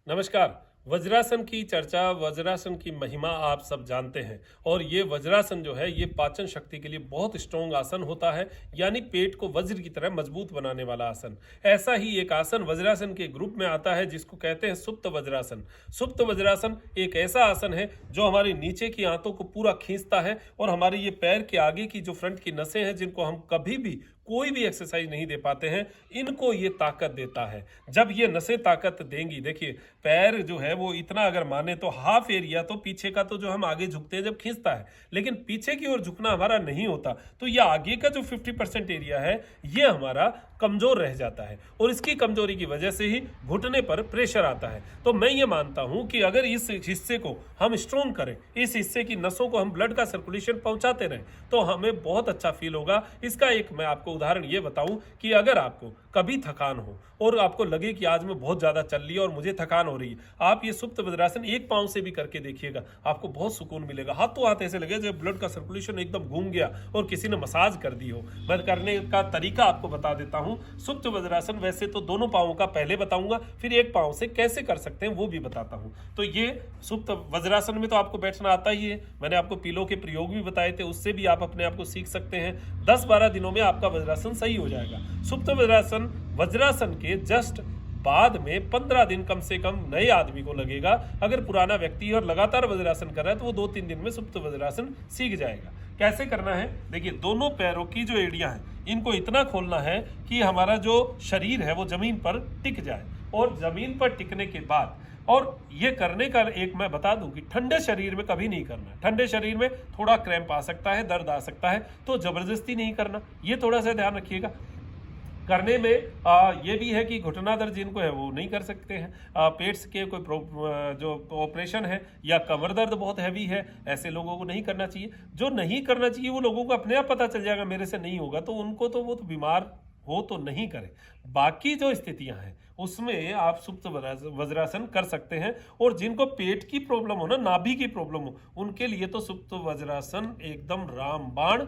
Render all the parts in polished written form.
नमस्कार। वज्रासन की चर्चा, वज्रासन की महिमा आप सब जानते हैं और ये वज्रासन जो है ये पाचन शक्ति के लिए बहुत स्ट्रॉन्ग आसन होता है, यानी पेट को वज्र की तरह मजबूत बनाने वाला आसन। ऐसा ही एक आसन वज्रासन के ग्रुप में आता है जिसको कहते हैं सुप्त वज्रासन। सुप्त वज्रासन एक ऐसा आसन है जो हमारी नीचे की आंतों को पूरा खींचता है और हमारी ये पैर के आगे की जो फ्रंट की नसें हैं जिनको हम कभी भी कोई भी एक्सरसाइज नहीं दे पाते हैं, इनको ये ताकत देता है। जब ये नसें ताकत देंगी, देखिए पैर जो है वो इतना अगर माने तो हाफ एरिया तो पीछे का तो जो हम आगे झुकते हैं जब खींचता है, लेकिन पीछे की ओर झुकना हमारा नहीं होता, तो ये आगे का जो 50% एरिया है ये हमारा कमजोर रह जाता है और इसकी कमजोरी की वजह से ही घुटने पर प्रेशर आता है। तो मैं ये मानता हूं कि अगर इस हिस्से को हम स्ट्रोंग करें, इस हिस्से की नसों को हम ब्लड का सर्कुलेशन पहुंचाते रहें, तो हमें बहुत अच्छा फील होगा। इसका एक मैं आपको उदाहरण ये बताऊं कि अगर आपको कभी थकान हो और आपको लगे कि आज मैं बहुत ज्यादा चल लिया और मुझे थकान हो रही है, आप ये सुप्त वज्रासन एक पांव से भी करके देखिएगा, आपको बहुत सुकून मिलेगा। हाथों हाथ ऐसे लगे जब ब्लड का सर्कुलेशन एकदम घूम गया और किसी ने मसाज कर दी हो। मैं करने का तरीका आपको बता देता हूं। सुप्त वज्रासन वैसे तो दोनों पांवों का पहले बताऊंगा, फिर एक पांव से कैसे कर सकते हैं वो भी बताता हूं। तो ये सुप्त वज्रासन में तो आपको बैठना आता ही है, मैंने आपको पिलो के प्रयोग भी बताए थे, उससे भी आप अपने आप को सीख सकते हैं। 10-12 दिनों में आपका वज्रासन सही हो जाएगा। सुप्त वज्रासन के जस्ट बाद में 15 दिन कम से कम नए आदमी को लगेगा। अगर पुराना व्यक्ति और लगातार वज्रासन कर रहा है तो वो 2-3 दिन में सुप्त वज्रासन सीख जाएगा। कैसे करना है, देखिए दोनों पैरों की जो एड़ियां हैं इनको इतना खोलना है कि हमारा जो शरीर है वो जमीन पर टिक जाए, और जमीन पर टिकने के बाद, और ये करने का एक मैं बता दूं कि ठंडे शरीर में कभी नहीं करना। ठंडे शरीर में थोड़ा क्रैम्प आ सकता है, दर्द आ सकता है, तो जबरदस्ती नहीं करना, ये थोड़ा सा ध्यान रखिएगा। करने में ये भी है कि घुटना दर्द जिनको है वो नहीं कर सकते हैं। पेट्स के कोई जो ऑपरेशन है या कमर दर्द बहुत हैवी है, ऐसे लोगों को नहीं करना चाहिए। जो नहीं करना चाहिए वो लोगों को अपने आप पता चल जाएगा मेरे से नहीं होगा, तो उनको तो वो तो बीमार हो तो नहीं करें। बाकी जो स्थितियां हैं उसमें आप सुप्त वज्रासन कर सकते हैं, और जिनको पेट की प्रॉब्लम हो ना, नाभि की प्रॉब्लम हो, उनके लिए तो सुप्त वज्रासन एकदम रामबाण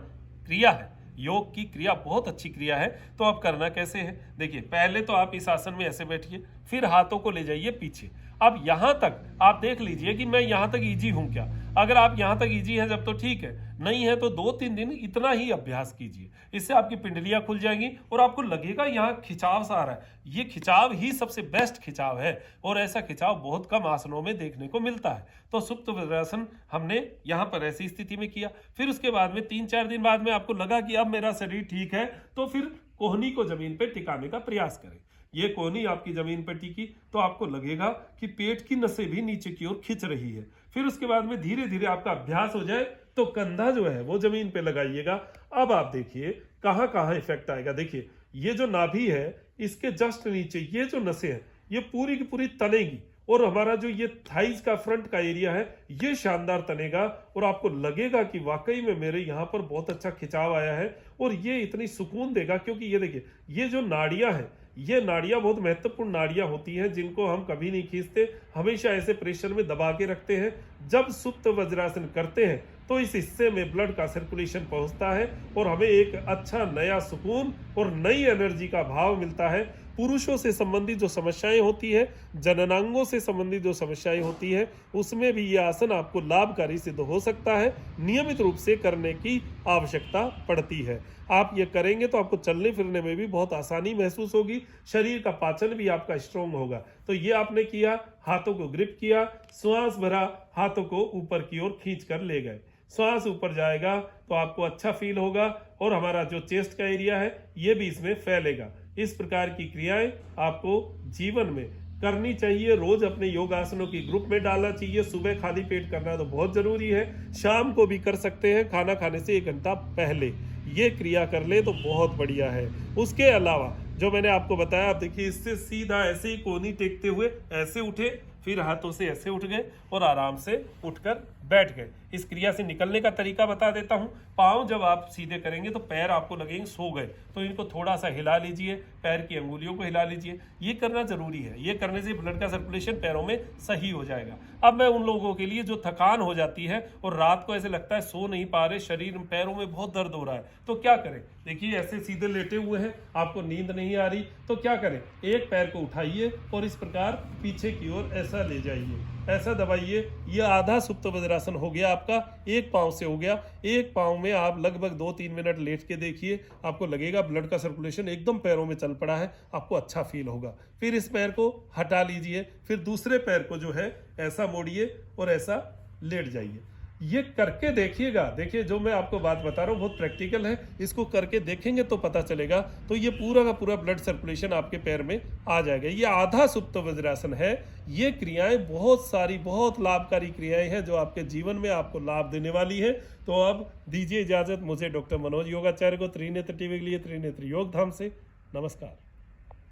क्रिया है। योग की क्रिया बहुत अच्छी क्रिया है। तो अब करना कैसे है, देखिए पहले तो आप इस आसन में ऐसे बैठिए, फिर हाथों को ले जाइए पीछे। अब यहां तक आप देख लीजिए कि मैं यहां तक इजी हूं क्या। अगर आप यहां तक इजी है जब तो ठीक है, नहीं है तो 2-3 दिन इतना ही अभ्यास कीजिए। इससे आपकी पिंडलियां खुल जाएंगी और आपको लगेगा यहां खिंचाव सा आ रहा है। ये खिंचाव ही सबसे बेस्ट खिंचाव है और ऐसा खिंचाव बहुत कम आसनों में देखने को मिलता है। तो सुप्त वज्रासन हमने यहां पर ऐसी स्थिति में किया, फिर उसके बाद में 3-4 दिन बाद में आपको लगा कि अब मेरा शरीर ठीक है, तो फिर कोहनी को जमीन पे टिकाने का प्रयास करें। ये कोहनी आपकी जमीन पर टिकी तो आपको लगेगा कि पेट की नसें भी नीचे की ओर खिंच रही है। फिर उसके बाद में धीरे धीरे आपका अभ्यास हो जाए तो कंधा जो है वो जमीन पे लगाइएगा। अब आप देखिए कहां कहां इफेक्ट आएगा। देखिए ये जो नाभि है इसके जस्ट नीचे ये जो नसें हैं ये पूरी की पूरी तनेगी, और हमारा जो ये थाइज का फ्रंट का एरिया है ये शानदार तनेगा, और आपको लगेगा कि वाकई में मेरे यहाँ पर बहुत अच्छा खिंचाव आया है। और ये इतनी सुकून देगा क्योंकि ये देखिए ये जो नाड़ियां हैं, ये नाड़ियां बहुत महत्वपूर्ण नाड़ियां होती हैं जिनको हम कभी नहीं खींचते, हमेशा ऐसे प्रेशर में दबा के रखते हैं। जब सुप्त वज्रासन करते हैं तो इस हिस्से में ब्लड का सर्कुलेशन पहुंचता है और हमें एक अच्छा नया सुकून और नई एनर्जी का भाव मिलता है। पुरुषों से संबंधित जो समस्याएं होती है, जननांगों से संबंधित जो समस्याएं होती है, उसमें भी यह आसन आपको लाभकारी सिद्ध हो सकता है। नियमित रूप से करने की आवश्यकता पड़ती है। आप ये करेंगे तो आपको चलने फिरने में भी बहुत आसानी महसूस होगी, शरीर का पाचन भी आपका स्ट्रॉन्ग होगा। तो ये आपने किया, हाथों को ग्रिप किया, श्वास भरा, हाथों को ऊपर की ओर खींच कर ले गए। श्वास ऊपर जाएगा तो आपको अच्छा फील होगा और हमारा जो चेस्ट का एरिया है ये भी इसमें फैलेगा। इस प्रकार की क्रियाएं आपको जीवन में करनी चाहिए। रोज अपने योगासनों की ग्रुप में डालना चाहिए। सुबह खाली पेट करना तो बहुत जरूरी है, शाम को भी कर सकते हैं, खाना खाने से 1 घंटा पहले ये क्रिया कर ले तो बहुत बढ़िया है। उसके अलावा जो मैंने आपको बताया, आप देखिए इससे सीधा ऐसे ही कोहनी टेकते हुए ऐसे उठे, फिर हाथों से ऐसे उठ गए और आराम से उठकर बैठ गए। इस क्रिया से निकलने का तरीका बता देता हूं। पांव जब आप सीधे करेंगे तो पैर आपको लगेंगे सो गए, तो इनको थोड़ा सा हिला लीजिए, पैर की अंगुलियों को हिला लीजिए। ये करना जरूरी है, ये करने से ब्लड का सर्कुलेशन पैरों में सही हो जाएगा। अब मैं उन लोगों के लिए जो थकान हो जाती है और रात को ऐसे लगता है सो नहीं पा रहे, शरीर में पैरों में बहुत दर्द हो रहा है, तो क्या करें? देखिए ऐसे सीधे लेटे हुए हैं, आपको नींद नहीं आ रही, तो क्या करें? एक पैर को उठाइए और इस प्रकार पीछे की ओर ऐसा ले जाइए, ऐसा दबाइए। ये आधा सुप्त वज्रासन हो गया आपका, एक पांव से हो गया। एक पांव में आप लगभग 2-3 मिनट लेट के देखिए, आपको लगेगा ब्लड का सर्कुलेशन एकदम पैरों में चल पड़ा है, आपको अच्छा फील होगा। फिर इस पैर को हटा लीजिए, फिर दूसरे पैर को जो है ऐसा मोड़िए और ऐसा लेट जाइए। ये करके देखिएगा। देखिए जो मैं आपको बात बता रहा हूँ बहुत प्रैक्टिकल है, इसको करके देखेंगे तो पता चलेगा। तो ये पूरा का पूरा ब्लड सर्कुलेशन आपके पैर में आ जाएगा। ये आधा सुप्त वज्रासन है। ये क्रियाएं बहुत सारी, बहुत लाभकारी क्रियाएं हैं जो आपके जीवन में आपको लाभ देने वाली है। तो अब दीजिए इजाजत मुझे डॉक्टर मनोज योगाचार्य को त्रिनेत्र टीवी के लिए त्रिनेत्र योग धाम से। नमस्कार।